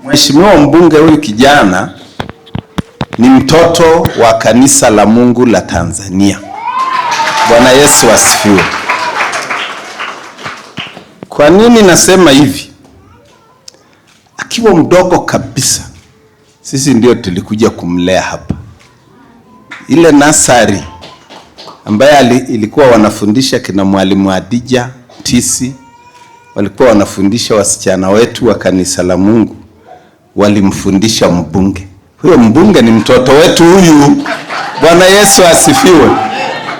Mheshimiwa mbunge huyu kijana ni mtoto wa kanisa la Mungu la Tanzania. Bwana Yesu asifiwe. Kwa nini nasema hivi? Akiwa mdogo kabisa, sisi ndio tulikuja kumlea hapa. Ile nasari ambaye ilikuwa wanafundisha kina mwalimu Adija Tisi, walikuwa wanafundisha wasichana wetu wa kanisa la Mungu, walimfundisha mbunge. Huyo mbunge ni mtoto wetu huyu. Bwana Yesu asifiwe.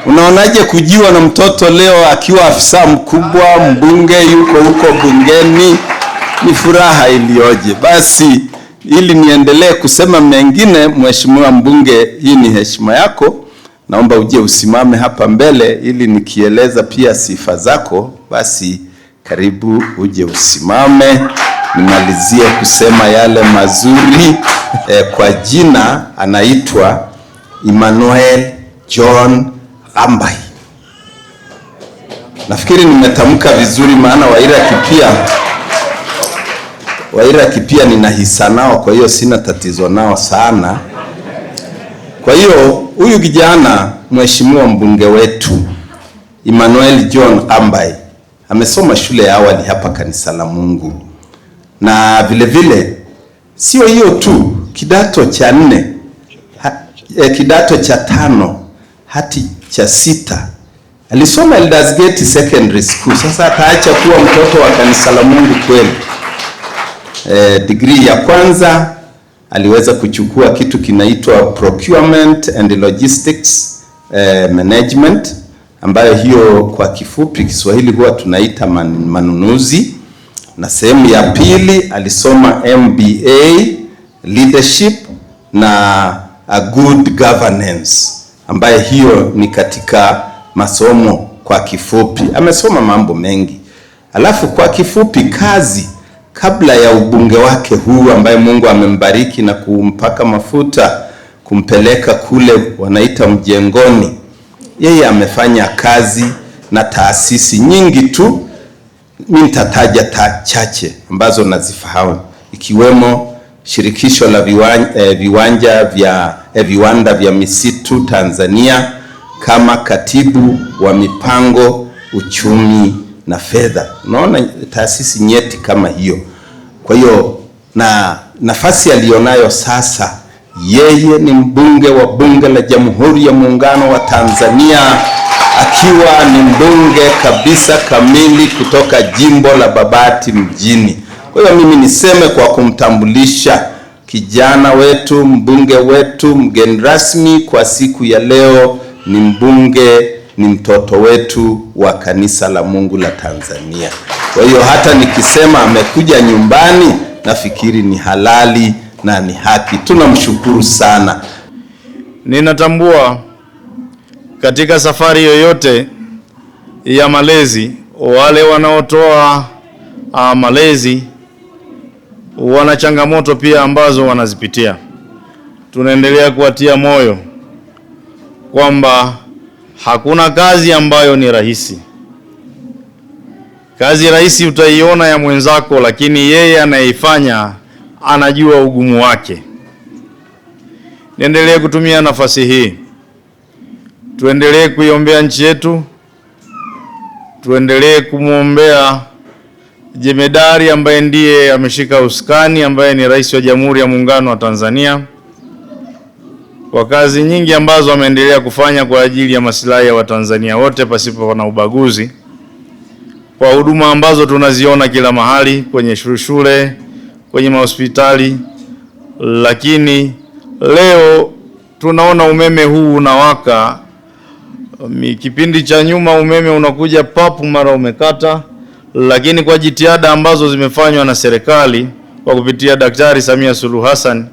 Unaonaje kujiwa na mtoto leo akiwa afisa mkubwa, mbunge yuko huko bungeni? Ni furaha ilioje. Basi ili niendelee kusema mengine, Mheshimiwa mbunge, hii ni heshima yako. Naomba uje usimame hapa mbele ili nikieleza pia sifa zako. Basi karibu uje usimame nimalizie kusema yale mazuri. Kwa jina anaitwa Emmanuel John Ambai. Nafikiri nimetamka vizuri, maana Waira Kipia nina hisa nao, kwa hiyo sina tatizo nao sana. Kwa hiyo huyu kijana, Mheshimiwa mbunge wetu Emmanuel John Ambai, amesoma shule ya awali hapa kanisa la Mungu, na vile vile sio hiyo tu, kidato cha 4, kidato cha 5 hadi cha 6 alisoma Elders Gate Secondary School. Sasa ataacha kuwa mtoto wa kanisa la Mungu kweli. Degree ya kwanza aliweza kuchukua kitu kinaitwa Procurement and Logistics Management, ambayo hiyo kwa kifupi Kiswahili huwa tunaita manunuzi. Na sehemu ya pili alisoma MBA Leadership na a Good Governance, ambaye hiyo ni katika masomo kwa kifupi. Amesoma mambo mengi. Alafu kwa kifupi kazi kabla ya ubunge wake huu ambaye Mungu amembariki na kumpaka mafuta kumpeleka kule wanaita mjengoni, yeye amefanya kazi na taasisi nyingi tu. Mimi nitataja chache ambazo nazifahamu, ikiwemo shirikisho la viwanda vya misitu Tanzania kama katibu wa mipango, uchumi na fedha. Unaona taasisi nyeti kama hiyo. Kwa hiyo na nafasi alionayo sasa, yeye ni mbunge wa bunge la Jamhuri ya Muungano wa Tanzania, akiwa ni mbunge kabisa kamili kutoka jimbo la Babati mjini. Kwa hiyo mimi niseme kwa kumtambulisha kijana wetu, mbunge wetu, mgeni rasmi kwa siku ya leo, ni mbunge, ni mtoto wetu wa kanisa la Mungu la Tanzania. Kwa hiyo hata nikisema amekuja nyumbani, nafikiri ni halali na ni haki. Tunamshukuru sana. Ninatambua katika safari yoyote ya malezi, wale wanaotoa malezi wana changamoto pia ambazo wanazipitia. Tunaendelea kuwatia moyo kwamba hakuna kazi ambayo ni rahisi. Kazi rahisi utaiona ya mwenzako, lakini yeye anayeifanya anajua ugumu wake. Niendelee kutumia nafasi hii, tuendelee kuiombea nchi yetu, tuendelee kumwombea jemedari ambaye ndiye ameshika usukani, ambaye ni Rais wa Jamhuri ya Muungano wa Tanzania, kwa kazi nyingi ambazo ameendelea kufanya kwa ajili ya maslahi ya Watanzania wote pasipo na ubaguzi, kwa huduma ambazo tunaziona kila mahali, kwenye shule, kwenye mahospitali. Lakini leo tunaona umeme huu unawaka. Kipindi cha nyuma umeme unakuja papu mara umekata, lakini kwa jitihada ambazo zimefanywa na serikali kwa kupitia Daktari Samia Suluhu Hassan,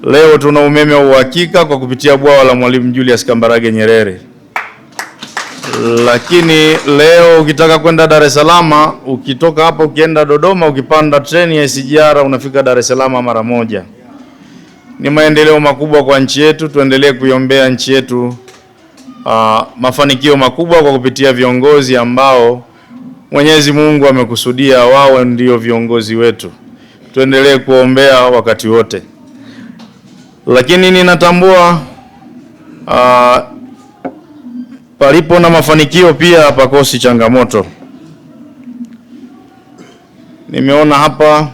leo tuna umeme wa uhakika kwa kupitia bwawa la Mwalimu Julius Kambarage Nyerere. Lakini leo ukitaka kwenda Dar es Salaam, ukitoka hapa ukienda Dodoma, ukipanda treni ya SGR unafika Dar es Salaam mara moja. Ni maendeleo makubwa kwa nchi yetu. Tuendelee kuiombea nchi yetu mafanikio makubwa kwa kupitia viongozi ambao Mwenyezi Mungu amekusudia wao ndio viongozi wetu. tuendelee kuombea wakati wote. Lakini ninatambua palipo na mafanikio pia pakosi changamoto. Nimeona hapa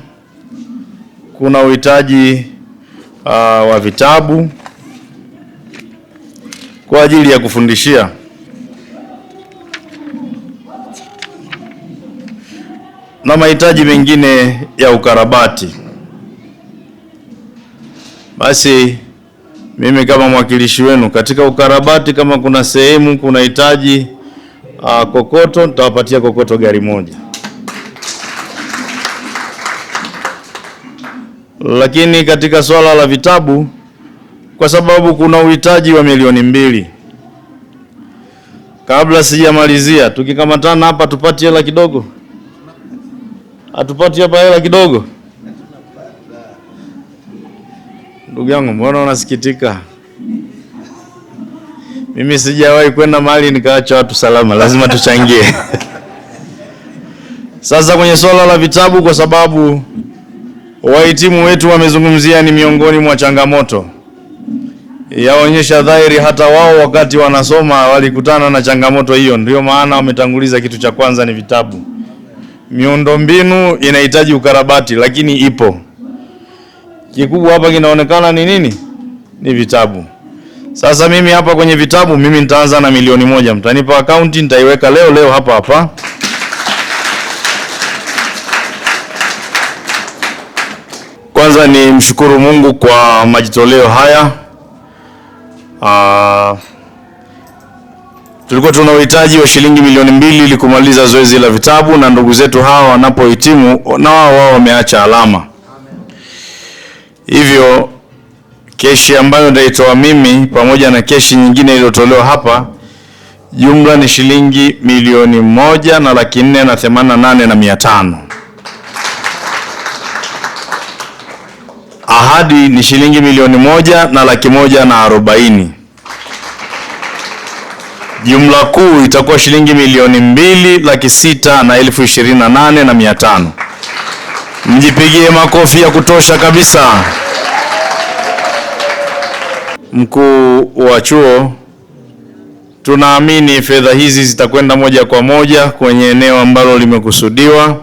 kuna uhitaji wa vitabu kwa ajili ya kufundishia. Na mahitaji mengine ya ukarabati. Basi mimi kama mwakilishi wenu katika ukarabati, kama kuna sehemu kuna hitaji kokoto, nitawapatia kokoto gari moja. Lakini katika swala la vitabu, kwa sababu kuna uhitaji wa milioni 2. Kabla sijamalizia, tukikamatana hapa tupati hela kidogo. Atupati hapa hela kidogo. Ndugu yangu, mbona unasikitika? Mimi sijawahi kwenda mahali nikaacha watu salama, lazima tuchangie. Sasa kwenye swala la vitabu, kwa sababu wahitimu wetu wamezungumzia ni miongoni mwa changamoto, yaonyesha dhahiri hata wao wakati wanasoma walikutana na changamoto hiyo, ndio maana wametanguliza kitu cha kwanza ni vitabu. Miundombinu inahitaji ukarabati, lakini ipo. Kikubwa hapa kinaonekana ni nini? Ni vitabu. Sasa mimi hapa kwenye vitabu, mimi nitaanza na milioni 1. Mtanipa akaunti, nitaiweka leo hapa hapa. Kwanza ni mshukuru Mungu kwa majitoleo haya. Tulikuwa tuna uhitaji wa shilingi milioni 2 ili kumaliza zoezi la vitabu, na ndugu zetu hawa wanapohitimu na wao wameacha alama. Hivyo keshi ambayo nitaitoa mimi pamoja na keshi nyingine iliyotolewa hapa, jumla ni shilingi milioni 1,488,500. Ahadi ni shilingi milioni 1,140,000. Jumla kuu itakuwa shilingi milioni 2,628,500. Mjipigie makofi ya kutosha kabisa. Mkuu wa chuo, tunaamini fedha hizi zitakwenda moja kwa moja kwenye eneo ambalo limekusudiwa,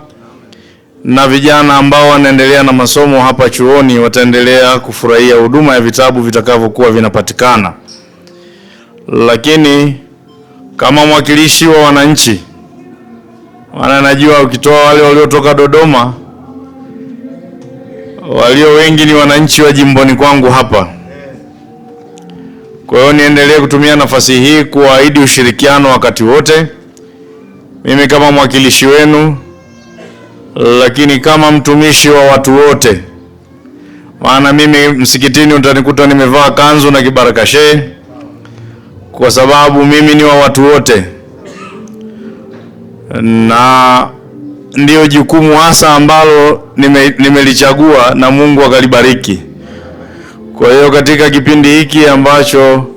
na vijana ambao wanaendelea na masomo hapa chuoni wataendelea kufurahia huduma ya vitabu vitakavyokuwa vinapatikana. Lakini kama mwakilishi wa wananchi, maana najua ukitoa wale waliotoka Dodoma, walio wengi ni wananchi wa jimboni kwangu hapa. Kwa hiyo niendelee kutumia nafasi hii kuahidi ushirikiano wakati wote, mimi kama mwakilishi wenu, lakini kama mtumishi wa watu wote. Maana mimi msikitini utanikuta nimevaa kanzu na kibarakashe, kwa sababu mimi ni wa watu wote, na ndio jukumu hasa ambalo nimelichagua na Mungu akalibariki. Kwa hiyo katika kipindi hiki ambacho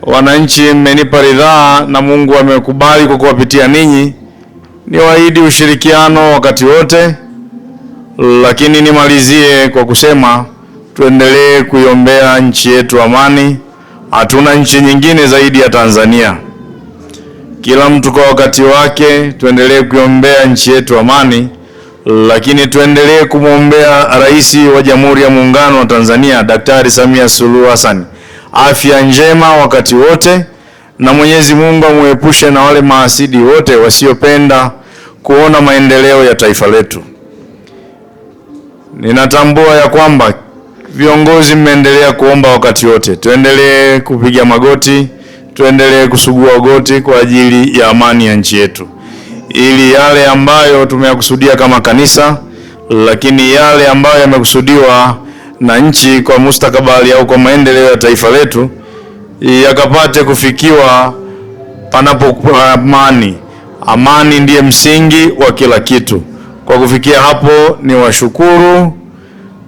wananchi mmenipa ridhaa na Mungu amekubali kwa kuwapitia ninyi, niwaahidi ushirikiano wakati wote. Lakini nimalizie kwa kusema tuendelee kuiombea nchi yetu amani. Hatuna nchi nyingine zaidi ya Tanzania. Kila mtu kwa wakati wake, tuendelee kuiombea nchi yetu amani, lakini tuendelee kumwombea Rais wa Jamhuri ya Muungano wa Tanzania Daktari Samia Suluhu Hassan afya njema wakati wote, na Mwenyezi Mungu amuepushe na wale maasidi wote wasiopenda kuona maendeleo ya taifa letu. Ninatambua ya kwamba viongozi mmeendelea kuomba wakati wote. Tuendelee kupiga magoti, tuendelee kusugua goti kwa ajili ya amani ya nchi yetu, ili yale ambayo tumeyakusudia kama kanisa, lakini yale ambayo yamekusudiwa na nchi kwa mustakabali au kwa maendeleo ya taifa letu yakapate kufikiwa panapo amani. Amani ndiye msingi wa kila kitu. Kwa kufikia hapo, ni washukuru,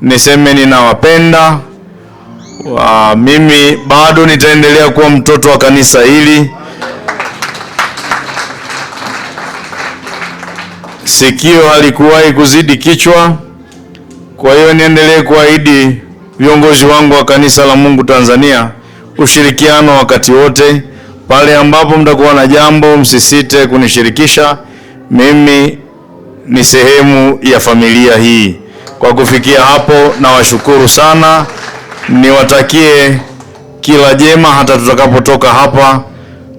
niseme ninawapenda. Mimi bado nitaendelea kuwa mtoto wa kanisa hili. Sikio halikuwahi kuzidi kichwa, Kwa hiyo niendelee kuahidi viongozi wangu wa Kanisa la Mungu Tanzania ushirikiano wakati wote. Pale ambapo mtakuwa na jambo, msisite kunishirikisha. Mimi ni sehemu ya familia hii. Kwa kufikia hapo, nawashukuru sana, niwatakie kila jema hata tutakapotoka hapa.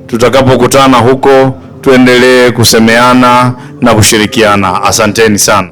Tutakapokutana huko, tuendelee kusemeana na kushirikiana. Asanteni sana.